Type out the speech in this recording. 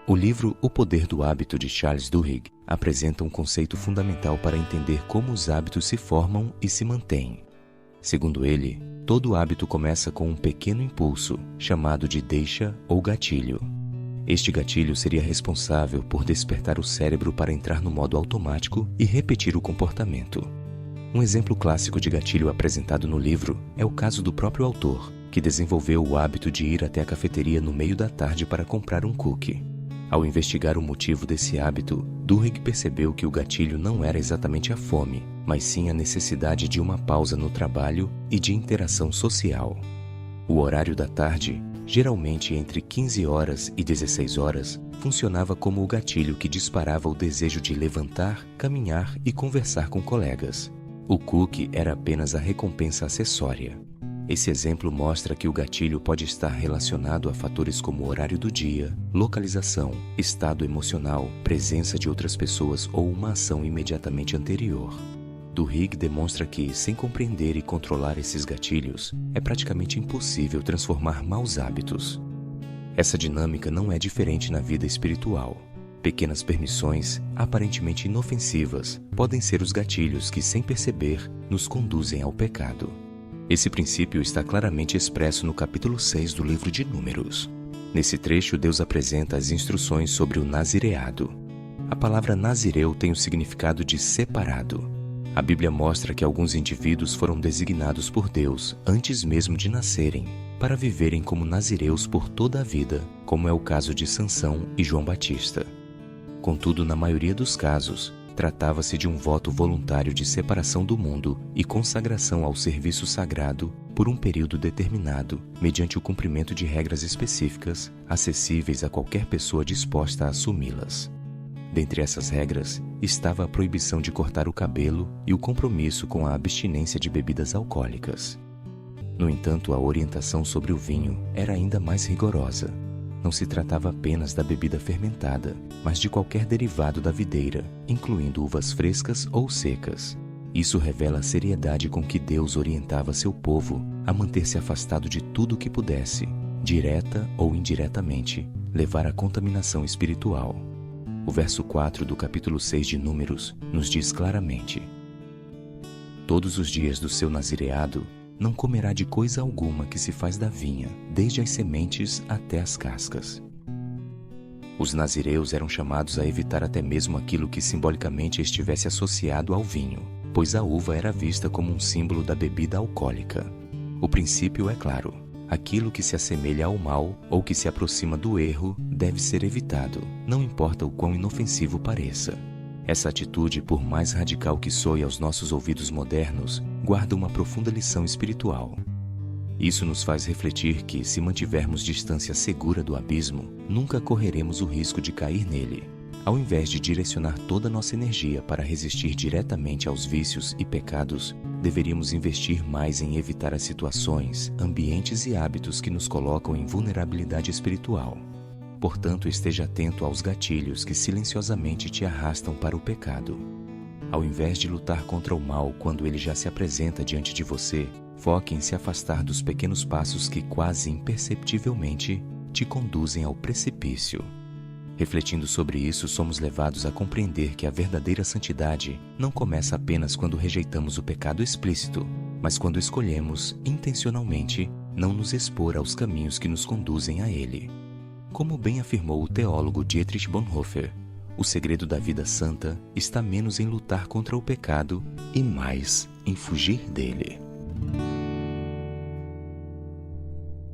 O livro O Poder do Hábito de Charles Duhigg apresenta um conceito fundamental para entender como os hábitos se formam e se mantêm. Segundo ele, todo hábito começa com um pequeno impulso, chamado de deixa ou gatilho. Este gatilho seria responsável por despertar o cérebro para entrar no modo automático e repetir o comportamento. Um exemplo clássico de gatilho apresentado no livro é o caso do próprio autor, que desenvolveu o hábito de ir até a cafeteria no meio da tarde para comprar um cookie. Ao investigar o motivo desse hábito, Duhigg percebeu que o gatilho não era exatamente a fome, mas sim a necessidade de uma pausa no trabalho e de interação social. O horário da tarde, geralmente entre 15 horas e 16 horas, funcionava como o gatilho que disparava o desejo de levantar, caminhar e conversar com colegas. O cookie era apenas a recompensa acessória. Esse exemplo mostra que o gatilho pode estar relacionado a fatores como o horário do dia, localização, estado emocional, presença de outras pessoas ou uma ação imediatamente anterior. Duhigg demonstra que, sem compreender e controlar esses gatilhos, é praticamente impossível transformar maus hábitos. Essa dinâmica não é diferente na vida espiritual. Pequenas permissões, aparentemente inofensivas, podem ser os gatilhos que, sem perceber, nos conduzem ao pecado. Esse princípio está claramente expresso no capítulo 6 do livro de Números. Nesse trecho, Deus apresenta as instruções sobre o nazireado. A palavra nazireu tem o significado de separado. A Bíblia mostra que alguns indivíduos foram designados por Deus antes mesmo de nascerem, para viverem como nazireus por toda a vida, como é o caso de Sansão e João Batista. Contudo, na maioria dos casos, tratava-se de um voto voluntário de separação do mundo e consagração ao serviço sagrado por um período determinado, mediante o cumprimento de regras específicas, acessíveis a qualquer pessoa disposta a assumi-las. Dentre essas regras, estava a proibição de cortar o cabelo e o compromisso com a abstinência de bebidas alcoólicas. No entanto, a orientação sobre o vinho era ainda mais rigorosa. Não se tratava apenas da bebida fermentada, mas de qualquer derivado da videira, incluindo uvas frescas ou secas. Isso revela a seriedade com que Deus orientava seu povo a manter-se afastado de tudo o que pudesse, direta ou indiretamente, levar à contaminação espiritual. O verso 4 do capítulo 6 de Números nos diz claramente: todos os dias do seu nazireado, não comerá de coisa alguma que se faz da vinha, desde as sementes até as cascas. Os nazireus eram chamados a evitar até mesmo aquilo que simbolicamente estivesse associado ao vinho, pois a uva era vista como um símbolo da bebida alcoólica. O princípio é claro: aquilo que se assemelha ao mal ou que se aproxima do erro deve ser evitado, não importa o quão inofensivo pareça. Essa atitude, por mais radical que soe aos nossos ouvidos modernos, guarda uma profunda lição espiritual. Isso nos faz refletir que, se mantivermos distância segura do abismo, nunca correremos o risco de cair nele. Ao invés de direcionar toda a nossa energia para resistir diretamente aos vícios e pecados, deveríamos investir mais em evitar as situações, ambientes e hábitos que nos colocam em vulnerabilidade espiritual. Portanto, esteja atento aos gatilhos que silenciosamente te arrastam para o pecado. Ao invés de lutar contra o mal quando ele já se apresenta diante de você, foque em se afastar dos pequenos passos que quase imperceptivelmente te conduzem ao precipício. Refletindo sobre isso, somos levados a compreender que a verdadeira santidade não começa apenas quando rejeitamos o pecado explícito, mas quando escolhemos, intencionalmente, não nos expor aos caminhos que nos conduzem a ele. Como bem afirmou o teólogo Dietrich Bonhoeffer, o segredo da vida santa está menos em lutar contra o pecado e mais em fugir dele.